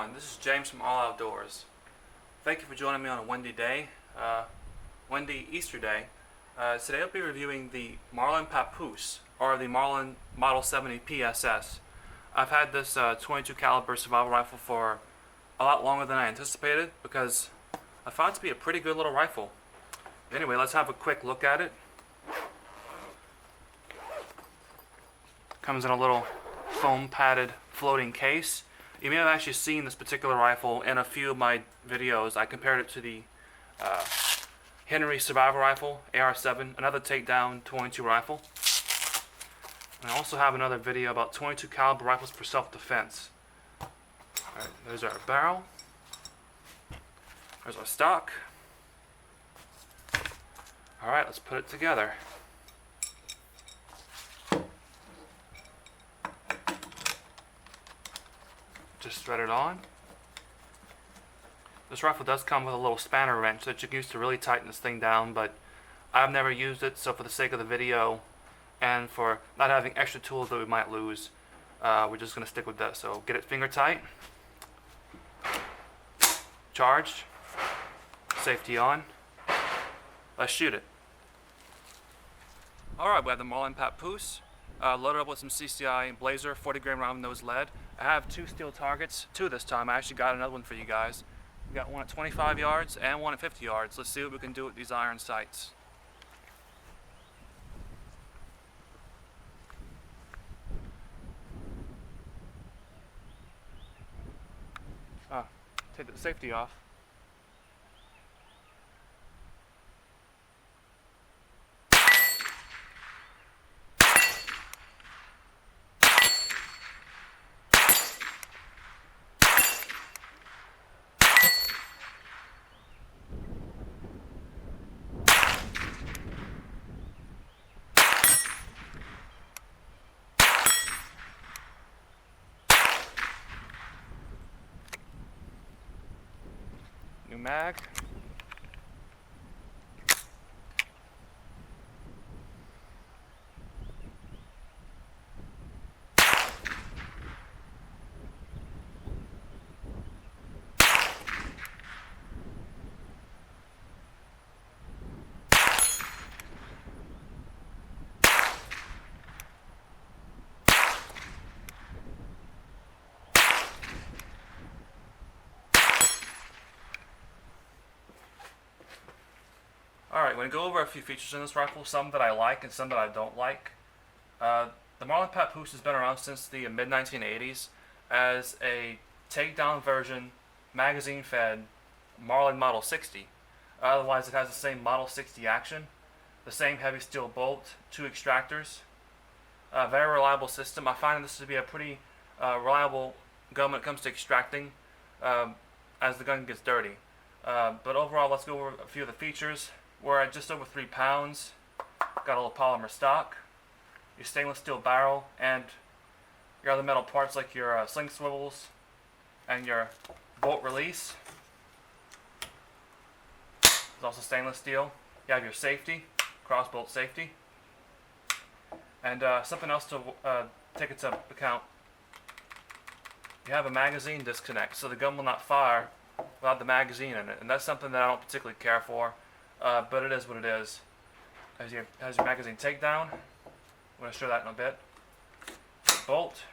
everyone, this is James from All Outdoors. Thank you for joining me on a windy day, windy Easter day. Today I'll be reviewing the Marlin Papoose, or the Marlin Model 70 PSS. I've had this 22 caliber survival rifle for a lot longer than I anticipated because I found it to be a pretty good little rifle. Anyway, let's have a quick look at it. Comes in a little foam padded floating case. You may have actually seen this particular rifle in a few of my videos. I compared it to the Henry survival rifle, AR-7, another takedown 22 rifle. And I also have another video about 22 caliber rifles for self-defense. Alright, there's our barrel. There's our stock. Alright, let's put it together. Just thread it on. This rifle does come with a little spanner wrench that you can use to really tighten this thing down, but I've never used it, so for the sake of the video and for not having extra tools that we might lose, we're just going to stick with this. So get it finger tight, charged, safety on, let's shoot it. Alright, we have the Marlin Papoose. Loaded up with some CCI Blazer 40 grain round nose lead. I have two steel targets, two this time. I actually got another one for you guys. We got one at 25 yards and one at 50 yards. Let's see what we can do with these iron sights. Take the safety off. New mag. Alright, I'm going to go over a few features in this rifle, some that I like and some that I don't like. The Marlin Papoose has been around since the mid-1980s as a takedown version, magazine-fed Marlin Model 60. Otherwise, it has the same Model 60 action, the same heavy steel bolt, two extractors. Very reliable system. I find this to be a pretty reliable gun when it comes to extracting as the gun gets dirty. But overall, let's go over a few of the features. We're at just over 3 pounds. Got a little polymer stock, your stainless steel barrel, and your other metal parts like your sling swivels and your bolt release. It's also stainless steel. You have your safety, cross bolt safety, and something else to take into account. You have a magazine disconnect, so the gun will not fire without the magazine in it, and that's something that I don't particularly care for. But it is what it is. Has your magazine takedown. I'm going to show that in a bit. Bolt.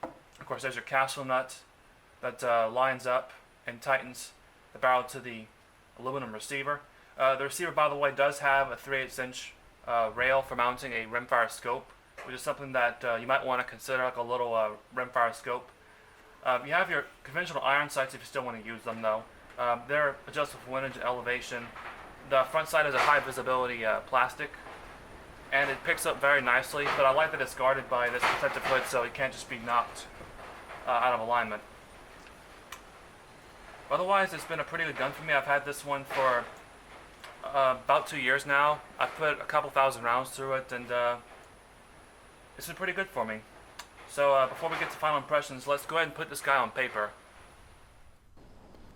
Of course, there's your castle nut that lines up and tightens the barrel to the aluminum receiver. The receiver, by the way, does have a 3/8 inch rail for mounting a rimfire scope, which is something that you might want to consider, like a little rimfire scope. You have your conventional iron sights if you still want to use them, though. They're adjustable for windage and elevation. The front side is a high visibility plastic, and it picks up very nicely, but I like that it's guarded by this protective hood so it can't just be knocked out of alignment. Otherwise, it's been a pretty good gun for me. I've had this one for about 2 years now. I've put a couple thousand rounds through it, and it's been pretty good for me. So before we get to final impressions, let's go ahead and put this guy on paper.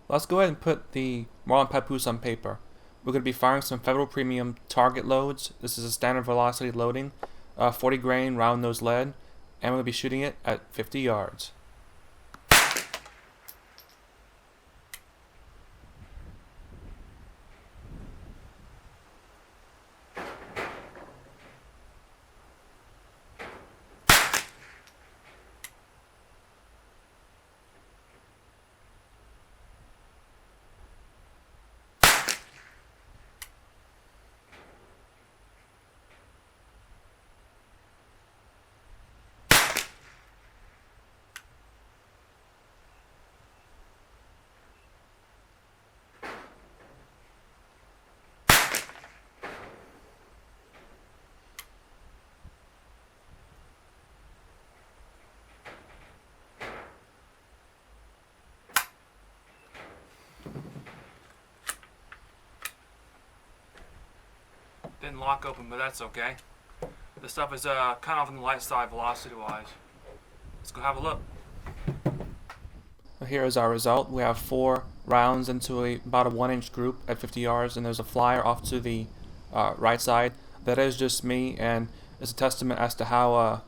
Let's go ahead and put the Marlin Papoose on paper. We're going to be firing some Federal Premium target loads. This is a standard velocity loading, 40 grain round nose lead, and we'll be shooting it at 50 yards. Didn't lock open, but that's okay. This stuff is kind of on the light side velocity-wise. Let's go have a look. Here is our result. We have 4 rounds into about a 1-inch group at 50 yards, and there's a flyer off to the right side. That is just me, and it's a testament as to how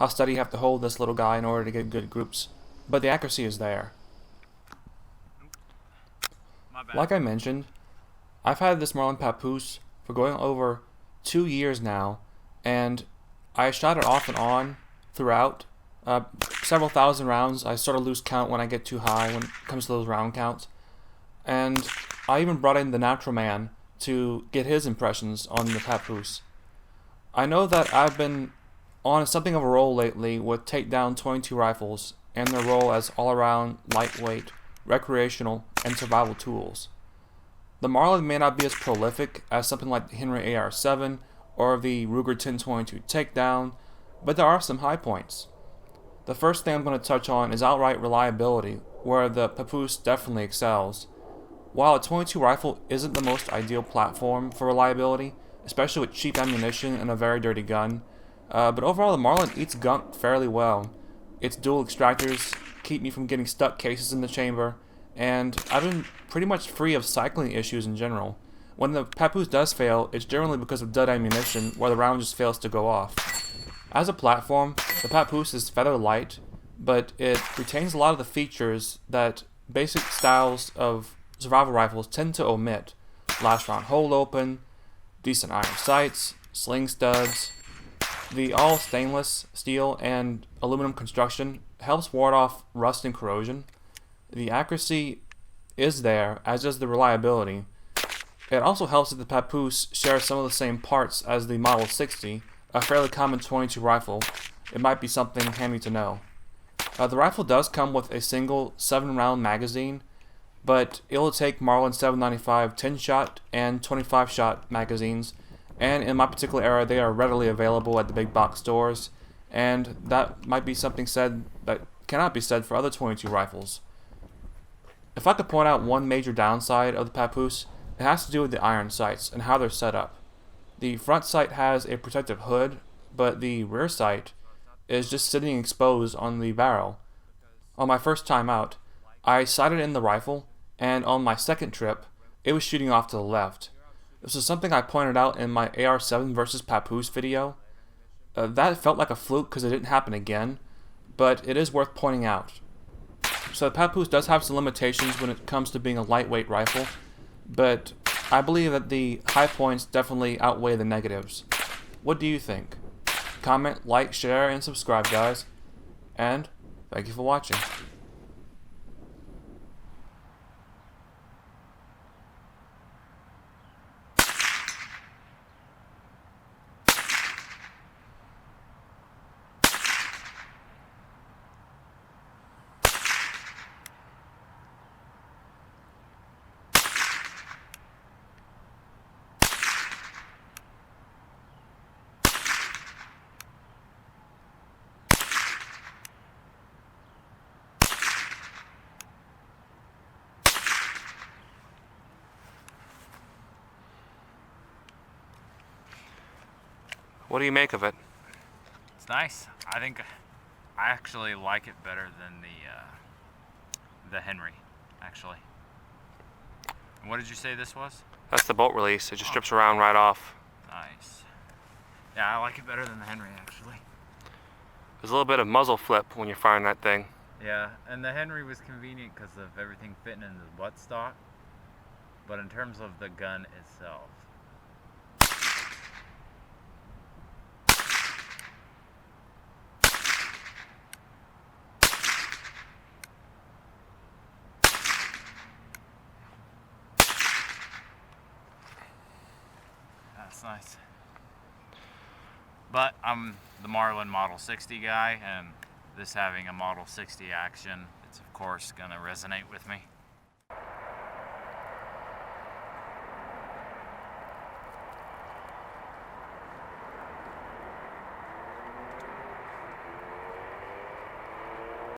steady you have to hold this little guy in order to get good groups. But the accuracy is there. Like I mentioned, I've had this Marlin Papoose for going over 2 years now, and I shot it off and on throughout. Several thousand rounds. I sort of lose count when I get too high when it comes to those round counts. And I even brought in the Natural Man to get his impressions on the Papoose. I know that I've been on something of a roll lately with takedown 22 rifles and their role as all-around lightweight, recreational, and survival tools. The Marlin may not be as prolific as something like the Henry AR-7 or the Ruger 1022 takedown, but there are some high points. The first thing I'm going to touch on is outright reliability, where the Papoose definitely excels. While a 22 rifle isn't the most ideal platform for reliability, especially with cheap ammunition and a very dirty gun, but overall the Marlin eats gunk fairly well. Its dual extractors keep me from getting stuck cases in the chamber, and I've been pretty much free of cycling issues in general. When the Papoose does fail, it's generally because of dud ammunition, where the round just fails to go off. As a platform, the Papoose is feather light, but it retains a lot of the features that basic styles of survival rifles tend to omit. Last round hold open, decent iron sights, sling studs. The all stainless steel and aluminum construction helps ward off rust and corrosion. The accuracy is there, as is the reliability. It also helps that the Papoose shares some of the same parts as the Model 60, a fairly common 22 rifle. It might be something handy to know. The rifle does come with a single 7-round magazine, but it'll take Marlin 795 10-shot and 25-shot magazines, and in my particular era they are readily available at the big box stores, and that might be something said that cannot be said for other 22 rifles. If I could point out one major downside of the Papoose, it has to do with the iron sights and how they're set up. The front sight has a protective hood, but the rear sight is just sitting exposed on the barrel. On my first time out, I sighted in the rifle, and on my second trip, it was shooting off to the left. This is something I pointed out in my AR-7 versus Papoose video. That felt like a fluke because it didn't happen again, but it is worth pointing out. So the Papoose does have some limitations when it comes to being a lightweight rifle, but I believe that the high points definitely outweigh the negatives. What do you think? Comment, like, share, and subscribe, guys. And thank you for watching. What do you make of it? It's nice. I think I actually like it better than the Henry, actually. And what did you say this was? That's the bolt release. It just strips around right off. Nice. Yeah, I like it better than the Henry, actually. There's a little bit of muzzle flip when you're firing that thing. Yeah, and the Henry was convenient because of everything fitting in the buttstock. But in terms of the gun itself, that's nice. But I'm the Marlin Model 60 guy, and this having a Model 60 action, it's of course gonna resonate with me.